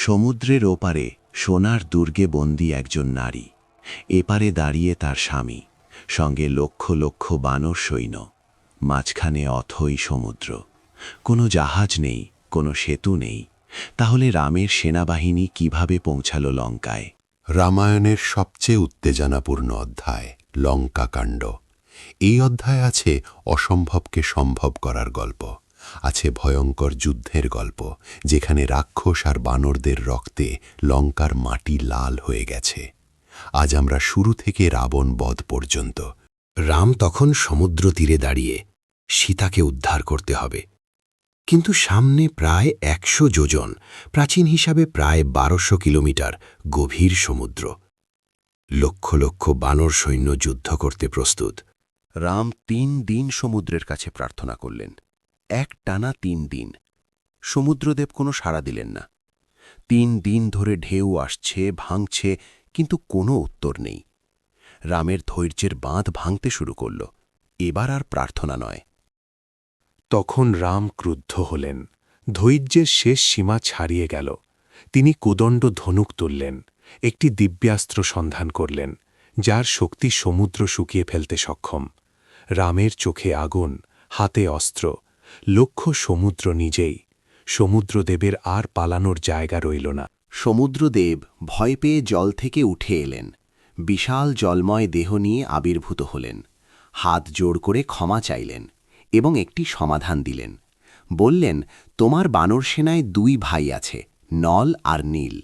সমুদ্রের ওপারে সোনার দুর্গে বন্দী একজন নারী, এপারে দাঁড়িয়ে তার স্বামী, সঙ্গে লক্ষ লক্ষ বানর সৈন্য, মাঝখানে অথই সমুদ্র। কোনো জাহাজ নেই, কোনো সেতু নেই। তাহলে রামের সেনাবাহিনী কিভাবে পৌঁছাল লঙ্কায়? রামায়ণের সবচেয়ে উত্তেজনাপূর্ণ অধ্যায় লঙ্কাকাণ্ড। এই অধ্যায়ে আছে অসম্ভবকে সম্ভব করার গল্প, আছে ভয়ঙ্কর যুদ্ধের গল্প, যেখানে রাক্ষস আর বানরদের রক্তে লঙ্কার মাটি লাল হয়ে গেছে। আজ আমরা শুরু থেকে রাবণ বধ পর্যন্ত। রাম তখন সমুদ্র তীরে দাঁড়িয়ে, সীতাকে উদ্ধার করতে হবে। কিন্তু সামনে প্রায় ১০০ যোজন, প্রাচীন হিসাবে প্রায় ১২০০ কিলোমিটার গভীর সমুদ্র। লক্ষ লক্ষ বানর সৈন্য যুদ্ধ করতে প্রস্তুত। রাম ৩ দিন সমুদ্রের কাছে প্রার্থনা করলেন, একটানা ৩ দিন। সমুদ্রদেব কোনো সাড়া দিলেন না। ৩ দিন ধরে ঢেউ আসছে, ভাঙছে, কিন্তু কোনো উত্তর নেই। রামের ধৈর্যের বাঁধ ভাঙতে শুরু করল। এবার আর প্রার্থনা নয়। তখন রাম ক্রুদ্ধ হলেন। ধৈর্যের শেষ সীমা ছাড়িয়ে গেল। তিনি কোদণ্ড ধনুক তুললেন, একটি দিব্যাস্ত্র সন্ধান করলেন, যার শক্তি সমুদ্র শুকিয়ে ফেলতে সক্ষম। রামের চোখে আগুন, হাতে অস্ত্র, লক্ষ্য সমুদ্র নিজেই। সমুদ্রদেবের আর পালানোর জায়গা রইল না। সমুদ্রদেব ভয় পেয়ে জল থেকে উঠে এলেন, বিশাল জলময় দেহ নিয়ে আবির্ভূত হলেন। হাত জোড় করে ক্ষমা চাইলেন এবং একটি সমাধান দিলেন। বললেন, তোমার বানর সেনায় ২ ভাই আছে, নল আর নীল।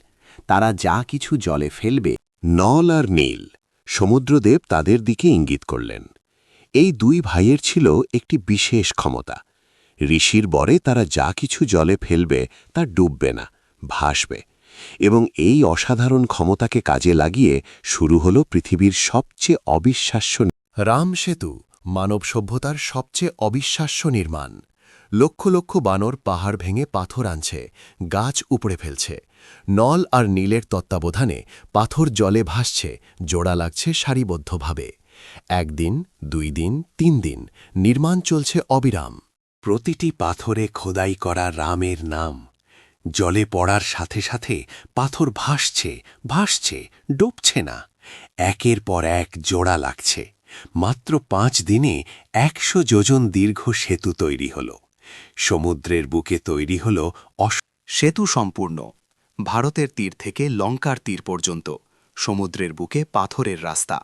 তারা যা কিছু জলে ফেলবে। নল আর নীল, সমুদ্রদেব তাদের দিকে ইঙ্গিত করলেন। এই ২ ভাইয়ের ছিল একটি বিশেষ ক্ষমতা। ঋষির বরে তারা যা কিছু জলে ফেলবে তা ডুববে না, ভাসবে। এবং এই অসাধারণ ক্ষমতাকে কাজে লাগিয়ে শুরু হল পৃথিবীর সবচেয়ে অবিশ্বাস্য রাম সেতু, মানব সভ্যতার সবচেয়ে অবিশ্বাস্য নির্মাণ। লক্ষ লক্ষ বানর পাহাড় ভেঙে পাথর আনছে, গাছ উপড়ে ফেলছে। নল আর নীলের তত্ত্বাবধানে পাথর জলে ভাসছে, জোড়া লাগছে সারিবদ্ধভাবে। ১ দিন, ২ দিন, ৩ দিন নির্মাণ চলছে অবিরাম। প্রতিটি পাথরে খোদাই করা রামের নাম। জলে পড়ার সাথে সাথে পাথর ভাসছে, ভাসছে, ডুবছে না। একের পর এক জোড়া লাগছে। মাত্র ৫ দিনে ১০০ যোজন দীর্ঘ সেতু তৈরি হল। সমুদ্রের বুকে তৈরি হল সেতু সম্পূর্ণ। ভারতের তীর থেকে লঙ্কার তীর পর্যন্ত সমুদ্রের বুকে পাথরের রাস্তা।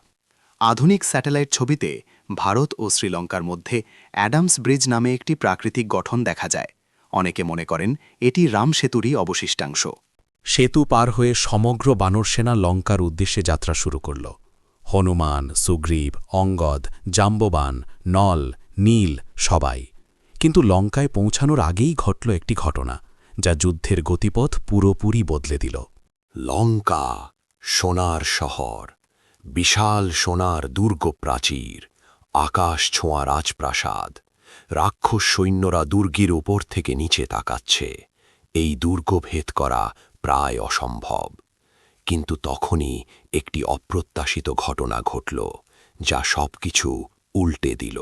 আধুনিক স্যাটেলাইট ছবিতে ভারত ও শ্রীলঙ্কার মধ্যে অ্যাডামস ব্রিজ নামে একটি প্রাকৃতিক গঠন দেখা যায়। অনেকে মনে করেন এটি রাম সেতুরই অবশিষ্টাংশ। সেতু পার হয়ে সমগ্র বানর সেনা লঙ্কার উদ্দেশ্যে যাত্রা শুরু করল। হনুমান, সুগ্রীব, অঙ্গদ, জাম্ববান, নল, নীল সবাই। কিন্তু লঙ্কায় পৌঁছানোর আগেই ঘটল একটি ঘটনা, যা যুদ্ধের গতিপথ পুরোপুরি বদলে দিল। লঙ্কা, সোনার শহর, বিশাল সোনার দুর্গ প্রাচীর, আকাশ ছোঁয়া রাজপ্রাসাদ। রাক্ষস সৈন্যরা দুর্গের ওপর থেকে নিচে তাকাচ্ছে। এই দুর্গ ভেদ করা প্রায় অসম্ভব। কিন্তু তখনই একটি অপ্রত্যাশিত ঘটনা ঘটল, যা সবকিছু উল্টে দিল।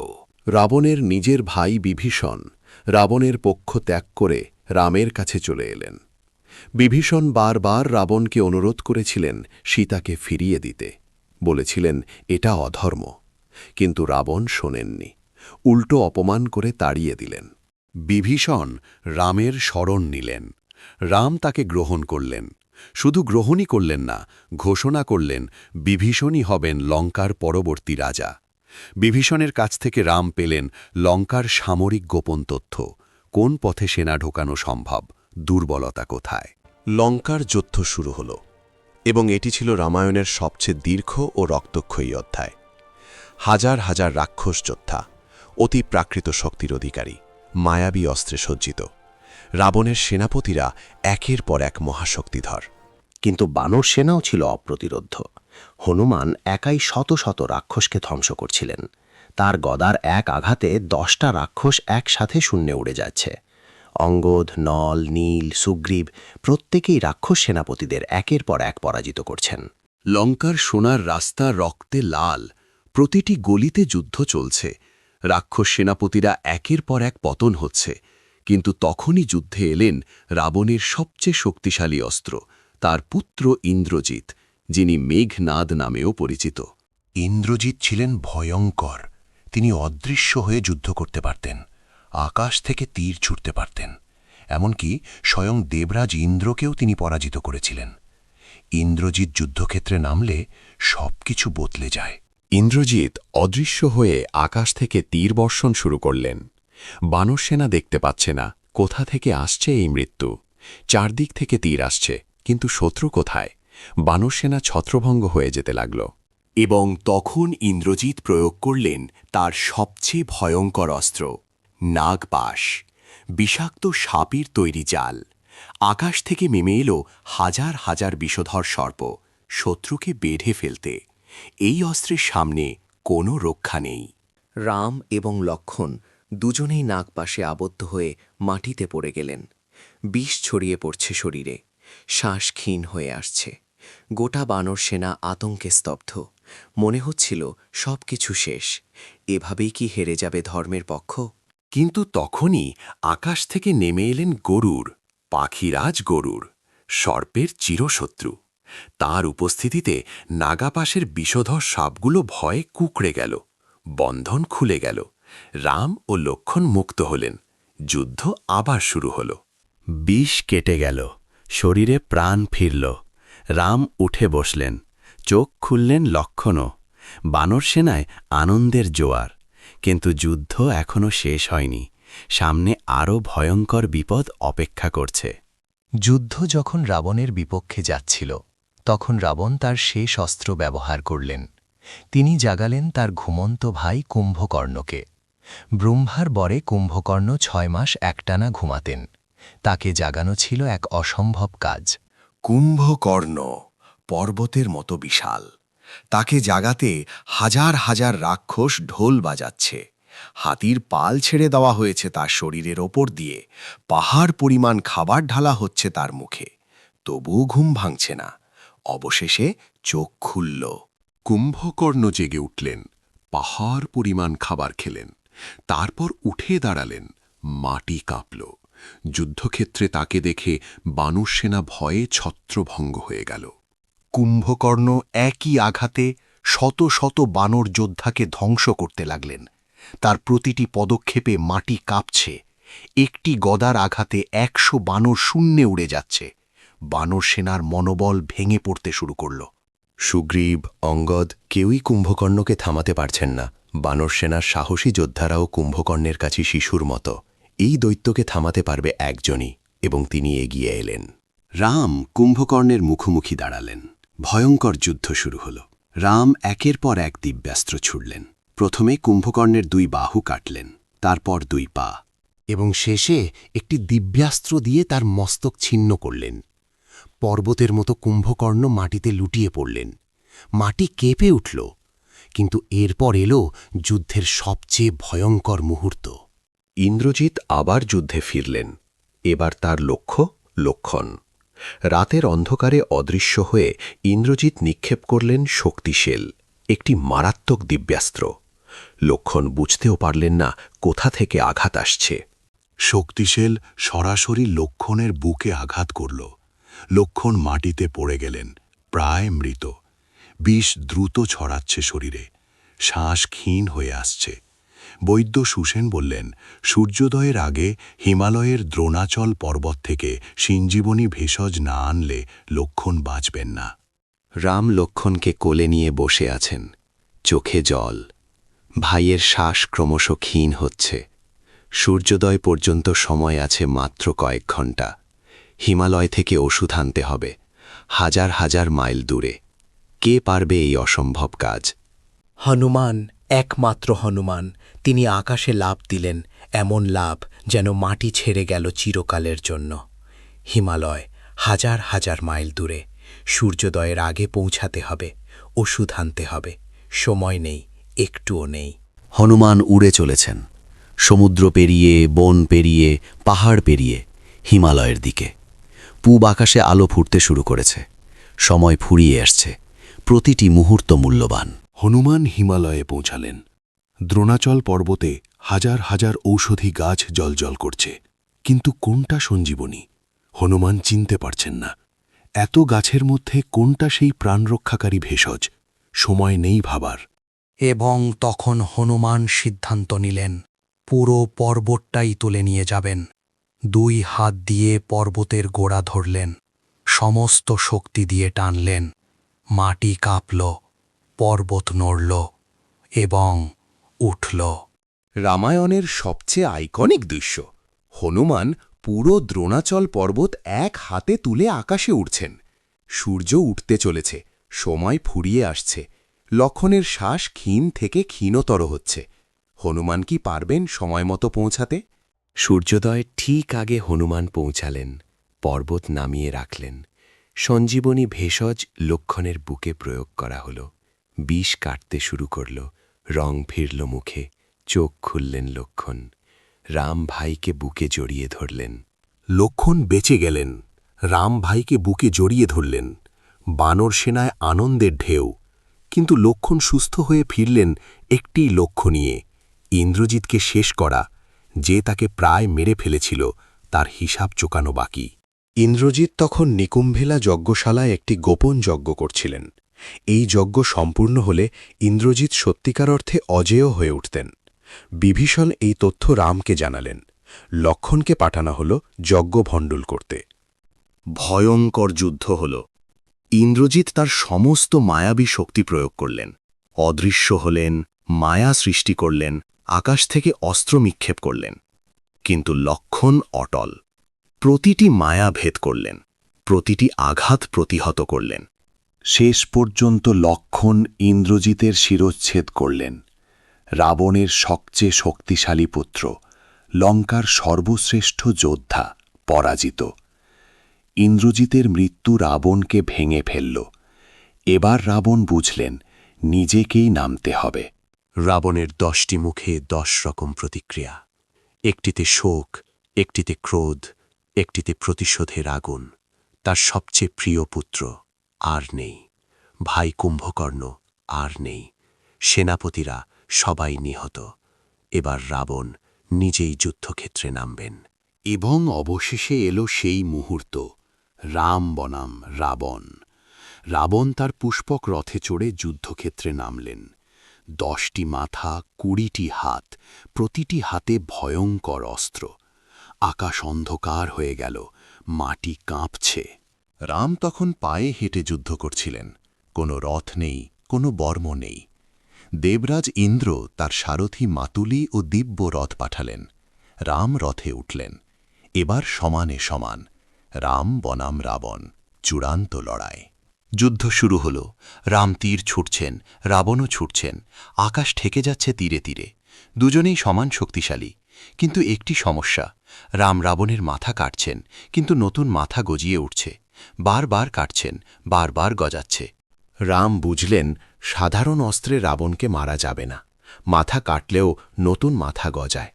রাবণের নিজের ভাই বিভীষণ রাবণের পক্ষ ত্যাগ করে রামের কাছে চলে এলেন। বিভীষণ বারবার রাবণকে অনুরোধ করেছিলেন সীতাকে ফিরিয়ে দিতে, বলেছিলেন এটা অধর্ম। কিন্তু রাবণ শোনেননি, উল্টো অপমান করে তাড়িয়ে দিলেন। বিভীষণ রামের শরণ নিলেন। রাম তাকে গ্রহণ করলেন। শুধু গ্রহণই করলেন না, ঘোষণা করলেন বিভীষণই হবেন লঙ্কার পরবর্তী রাজা। বিভীষণের কাছ থেকে রাম পেলেন লঙ্কার সামরিক গোপন তথ্য, কোন পথে সেনা ঢোকানো সম্ভব, দুর্বলতা কোথায়। লঙ্কার যুদ্ধ শুরু হল, এবং এটি ছিল রামায়ণের সবচেয়ে দীর্ঘ ও রক্তক্ষয়ী অধ্যায়। হাজার হাজার রাক্ষস যোদ্ধা, অতি প্রাকৃত শক্তির অধিকারী, মায়াবী অস্ত্রে সজ্জিত। রাবণের সেনাপতিরা একের পর এক মহাশক্তিধর। কিন্তু বানর সেনাও ছিল অপ্রতিরোধ্য। হনুমান একাই শত শত রাক্ষসকে ধ্বংস করছিলেন। তার গদার এক আঘাতে 10টা রাক্ষস একসাথে শূন্যে উড়ে যাচ্ছে। অঙ্গদ, নল, নীল, সুগ্রীব প্রত্যেকেই রাক্ষস সেনাপতিদের একের পর এক পরাজিত করছেন। লঙ্কার সোনার রাস্তা রক্তে লাল, প্রতিটি গলিতে যুদ্ধ চলছে। রাক্ষস সেনাপতিরা একের পর এক পতন হচ্ছে। কিন্তু তখনই যুদ্ধে এলেন রাবণের সবচেয়ে শক্তিশালী অস্ত্র, তার পুত্র ইন্দ্রজিৎ, যিনি মেঘনাদ নামেও পরিচিত। ইন্দ্রজিৎ ছিলেন ভয়ঙ্কর। তিনি অদৃশ্য হয়ে যুদ্ধ করতে পারতেন, আকাশ থেকে তীর ছুটতে পারতেন। এমনকি স্বয়ং দেবরাজ ইন্দ্রকেও তিনি পরাজিত করেছিলেন। ইন্দ্রজিৎ যুদ্ধক্ষেত্রে নামলে সবকিছু বদলে যায়। ইন্দ্রজিৎ অদৃশ্য হয়ে আকাশ থেকে তীর বর্ষণ শুরু করলেন। বানরসেনা দেখতে পাচ্ছে না কোথা থেকে আসছে এই মৃত্যু। চারদিক থেকে তীর আসছে, কিন্তু শত্রু কোথায়? বানরসেনা ছত্রভঙ্গ হয়ে যেতে লাগল। এবং তখন ইন্দ্রজিৎ প্রয়োগ করলেন তার সবচেয়ে ভয়ঙ্কর অস্ত্র, নাগপাশ, বিষাক্ত সাপের তৈরি জাল। আকাশ থেকে নেমে এলো হাজার হাজার বিষধর সর্প, শত্রুকে বেঁধে ফেলতে। এই অস্ত্রের সামনে কোনো রক্ষা নেই। রাম এবং লক্ষ্মণ দুজনেই নাগপাশে আবদ্ধ হয়ে মাটিতে পড়ে গেলেন। বিষ ছড়িয়ে পড়ছে শরীরে, শ্বাস ক্ষীণ হয়ে আসছে। গোটা বানর সেনা আতঙ্কে স্তব্ধ। মনে হচ্ছিল সব কিছু শেষ। এভাবেই কি হেরে যাবে ধর্মের পক্ষ? কিন্তু তখনই আকাশ থেকে নেমে এলেন গরুর, পাখিরাজ গরুর, সর্পের চিরশত্রু। তার উপস্থিতিতে নাগাপাশের বিষধর সাপগুলো ভয়ে কুঁকড়ে গেল, বন্ধন খুলে গেল। রাম ও লক্ষ্মণ মুক্ত হলেন। যুদ্ধ আবার শুরু হল। বিষ কেটে গেল, শরীরে প্রাণ ফিরল। রাম উঠে বসলেন, চোখ খুললেন লক্ষ্মণও। বানর সেনায় আনন্দের জোয়ার। কিন্তু যুদ্ধ এখনো শেষ হয়নি। সামনে আরও ভয়ঙ্কর বিপদ অপেক্ষা করছে। যুদ্ধ যখন রাবণের বিপক্ষে যাচ্ছিল, তখন রাবণ তার শেষ অস্ত্র ব্যবহার করলেন। তিনি জাগালেন তার ঘুমন্ত ভাই কুম্ভকর্ণকে। ব্রহ্মার বরে কুম্ভকর্ণ 6 মাস একটানা ঘুমাতেন। তাকে জাগানো ছিল এক অসম্ভব কাজ। কুম্ভকর্ণ পর্বতের মতো বিশাল। তাকে জাগাতে হাজার হাজার রাক্ষস ঢোল বাজাচ্ছে। হাতির পাল ছেড়ে দেওয়া হয়েছে তার শরীরের ওপর দিয়ে। পাহাড় পরিমাণ খাবার ঢালা হচ্ছে তার মুখে। তবুও ঘুম ভাঙছে না। অবশেষে চোখ খুলল। কুম্ভকর্ণ জেগে উঠলেন, পাহাড় পরিমাণ খাবার খেলেন। তারপর উঠে দাঁড়ালেন। মাটি কাঁপল। যুদ্ধক্ষেত্রে তাকে দেখে বানরসেনা ভয়ে ছত্রভঙ্গ হয়ে গেল। কুম্ভকর্ণ একই আঘাতে শত শত বানর যোদ্ধাকে ধ্বংস করতে লাগলেন। তার প্রতিটি পদক্ষেপে মাটি কাঁপছে। একটি গদার আঘাতে 100 বানর শূন্যে উড়ে যাচ্ছে। বানর সেনার মনোবল ভেঙে পড়তে শুরু করল। সুগ্রীব, অঙ্গদ কেউই কুম্ভকর্ণকে থামাতে পারছেন না। বানর সেনার সাহসী যোদ্ধারাও কুম্ভকর্ণের কাছে শিশুর মতো। এই দৈত্যকে থামাতে পারবে একজনই, এবং তিনি এগিয়ে এলেন। রাম কুম্ভকর্ণের মুখোমুখি দাঁড়ালেন। ভয়ঙ্কর যুদ্ধ শুরু হল। রাম একের পর এক দিব্যাস্ত্র ছুড়লেন। প্রথমে কুম্ভকর্ণের 2 বাহু কাটলেন, তারপর 2 পা, এবং শেষে একটি দিব্যাস্ত্র দিয়ে তার মস্তক ছিন্ন করলেন। পর্বতের মতো কুম্ভকর্ণ মাটিতে লুটিয়ে পড়লেন। মাটি কেঁপে উঠল। কিন্তু এরপর এলো যুদ্ধের সবচেয়ে ভয়ঙ্কর মুহূর্ত। ইন্দ্রজিৎ আবার যুদ্ধে ফিরলেন। এবার তার লক্ষ্য লক্ষ্মণ। রাতের অন্ধকারে অদৃশ্য হয়ে ইন্দ্রজিৎ নিক্ষেপ করলেন শক্তিশীল একটি মারাত্মক দিব্যাস্ত্র। লক্ষ্মণ বুঝতেও পারলেন না কোথা থেকে আঘাত আসছে। শক্তিশীল সরাসরি লক্ষ্মণের বুকে আঘাত করল। লক্ষ্মণ মাটিতে পড়ে গেলেন, প্রায় মৃত। বিষ দ্রুত ছড়াচ্ছে শরীরে, শ্বাস ক্ষীণ হয়ে আসছে। বৈদ্য সুসেন বললেন, সূর্যোদয়ের আগে হিমালয়ের দ্রোণাচল পর্বত থেকে সঞ্জীবনী ভেষজ না আনলে লক্ষ্মণ বাঁচবেন না। রাম লক্ষ্মণকে কোলে নিয়ে বসে আছেন, চোখে জল। ভাইয়ের শ্বাস ক্রমশ ক্ষীণ হচ্ছে। সূর্যোদয় পর্যন্ত সময় আছে মাত্র কয়েক ঘণ্টা। হিমালয় থেকে ওষুধ আনতে হবে, হাজার হাজার মাইল দূরে। কে পারবে এই অসম্ভব কাজ? হনুমান, একমাত্র হনুমান। তিনি আকাশে লাফ দিলেন, এমন লাফ যেন মাটি ছেড়ে গেল চিরকালের জন্য। হিমালয় হাজার হাজার মাইল দূরে। সূর্যোদয়ের আগে পৌঁছাতে হবে, ওষুধ আনতে হবে। সময় নেই, একটুও নেই। হনুমান উড়ে চলেছেন, সমুদ্র পেরিয়ে, বন পেরিয়ে, পাহাড় পেরিয়ে, হিমালয়ের দিকে। পূব আকাশে আলো ফুটতে শুরু করেছে। সময় ফুরিয়ে আসছে, প্রতিটি মুহূর্ত মূল্যবান। হনুমান হিমালয়ে পৌঁছালেন। দ্রোণাচল পর্বতে হাজার হাজার ঔষধি গাছ জ্বলজ্বল করছে, কিন্তু কোনটা সঞ্জীবনী হনুমান চিনতে পারছেন না। এত গাছের মধ্যে কোনটা সেই প্রাণরক্ষাকারী ভেষজ সময় নেই ভাবার। এবং তখন হনুমান সিদ্ধান্ত নিলেন পুরো পর্বতটাই তুলে নিয়ে যাবেন। 2 হাত দিয়ে পর্বতের গোড়া ধরলেন, সমস্ত শক্তি দিয়ে টানলেন, মাটি কাঁপল, পর্বত নড়ল এবং উঠল। রামায়ণের সবচেয়ে আইকনিক দৃশ্য, হনুমান পুরো দ্রোণাচল পর্বত এক হাতে তুলে আকাশে উঠছেন। সূর্য উঠতে চলেছে, সময় ফুরিয়ে আসছে, লক্ষণের শ্বাস ক্ষীণ থেকে ক্ষীণতর হচ্ছে। হনুমান কি পারবেন সময়মতো পৌঁছাতে? সূর্যোদয়ের ঠিক আগে হনুমান পৌঁছালেন, পর্বত নামিয়ে রাখলেন। সঞ্জীবনী ভেষজ লক্ষণের বুকে প্রয়োগ করা হল। বিষ কাটতে শুরু করল, রং ফিরল মুখে, চোখ খুললেন লক্ষণ। রাম ভাইকে বুকে জড়িয়ে ধরলেন। লক্ষণ বেঁচে গেলেন, রাম ভাইকে বুকে জড়িয়ে ধরলেন। বানর সেনায় আনন্দের ঢেউ, কিন্তু লক্ষণ সুস্থ হয়ে ফিরলেন একটি লক্ষ্য নিয়ে, ইন্দ্রজিৎকে শেষ করা। যে তাকে প্রায় মেরে ফেলেছিল, তার হিসাব চোকানো বাকি। ইন্দ্রজিৎ তখন নিকুম্ভেলা যজ্ঞশালায় একটি গোপন যজ্ঞ করছিলেন। এই যজ্ঞ সম্পূর্ণ হলে ইন্দ্রজিৎ সত্যিকার অর্থে অজেয় হয়ে উঠতেন। বিভীষণ এই তথ্য রামকে জানালেন। লক্ষণকে পাঠানো হল যজ্ঞ ভণ্ডুল করতে। ভয়ঙ্কর যুদ্ধ হল। ইন্দ্রজিৎ তার সমস্ত মায়াবী শক্তি প্রয়োগ করলেন, অদৃশ্য হলেন, মায়া সৃষ্টি করলেন, আকাশ থেকে অস্ত্র নিক্ষেপ করলেন। কিন্তু লক্ষণ অটল, প্রতিটি মায়া ভেদ করলেন, প্রতিটি আঘাত প্রতিহত করলেন। শেষ পর্যন্ত লক্ষণ ইন্দ্রজিতের শিরচ্ছেদ করলেন। রাবণের সবচেয়ে শক্তিশালী পুত্র, লঙ্কার সর্বশ্রেষ্ঠ যোদ্ধা পরাজিত। ইন্দ্রজিতের মৃত্যু রাবণকে ভেঙে ফেলল। এবার রাবণ বুঝলেন নিজেকেই নামতে হবে। রাবণের 10টি মুখে 10 রকম প্রতিক্রিয়া, একটিতে শোক, একটিতে ক্রোধ, একটিতে প্রতিশোধের আগুন। তার সবচেয়ে প্রিয় পুত্র আর নেই, ভাই কুম্ভকর্ণ আর নেই, সেনাপতিরা সবাই নিহত। এবার রাবণ নিজেই যুদ্ধক্ষেত্রে নামবেন। এবং অবশেষে এলো সেই মুহূর্ত, রাম বনাম রাবণ। রাবণ তার পুষ্পক রথে চড়ে যুদ্ধক্ষেত্রে নামলেন। 10টি মাথা, 20টি হাত, প্রতিটি হাতে ভয়ঙ্কর অস্ত্র। আকাশ অন্ধকার হয়ে গেল, মাটি কাঁপছে। রাম তখন পায়ে হেঁটে যুদ্ধ করছিলেন, কোনো রথ নেই, কোনো বর্ম নেই। দেবরাজ ইন্দ্র তার সারথি মাতুলি ও দিব্য রথ পাঠালেন। রাম রথে উঠলেন। এবার সমানে সমান, রাম বনাম রাবণ, চূড়ান্ত লড়াই। যুদ্ধ শুরু হল। রাম তীর ছুটছেন, রাবণও ছুটছেন, আকাশ ঠেকে যাচ্ছে তীরে তীরে। দুজনেই সমান শক্তিশালী, কিন্তু একটি সমস্যা, রাম রাবণের মাথা কাটছেন, কিন্তু নতুন মাথা গজিয়ে উঠছে। বারবার কাটছেন, বারবার গজাচ্ছে। রাম বুঝলেন সাধারণ অস্ত্রে রাবণকে মারা যাবে না, মাথা কাটলেও নতুন মাথা গজায়।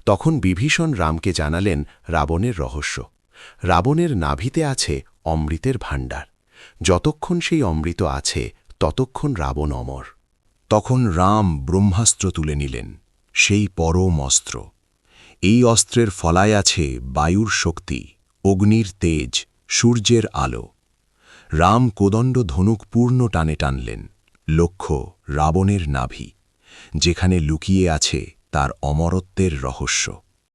তখন বিভীষণ রামকে জানালেন রাবণের রহস্য। রাবণের নাভিতে আছে অমৃতের ভাণ্ডার। যতক্ষণ সেই অমৃত আছে ততক্ষণ রাবণ অমর। তখন রাম ব্রহ্মাস্ত্র তুলে নিলেন, সেই পরম অস্ত্র। এই অস্ত্রের ফলায় আছে বায়ুর শক্তি, অগ্নির তেজ, সূর্যের আলো। রাম কোদণ্ড ধনুক পূর্ণ টানে টানলেন, লক্ষ্য রাবণের নাভি, যেখানে লুকিয়ে আছে তার অমরত্বের রহস্য।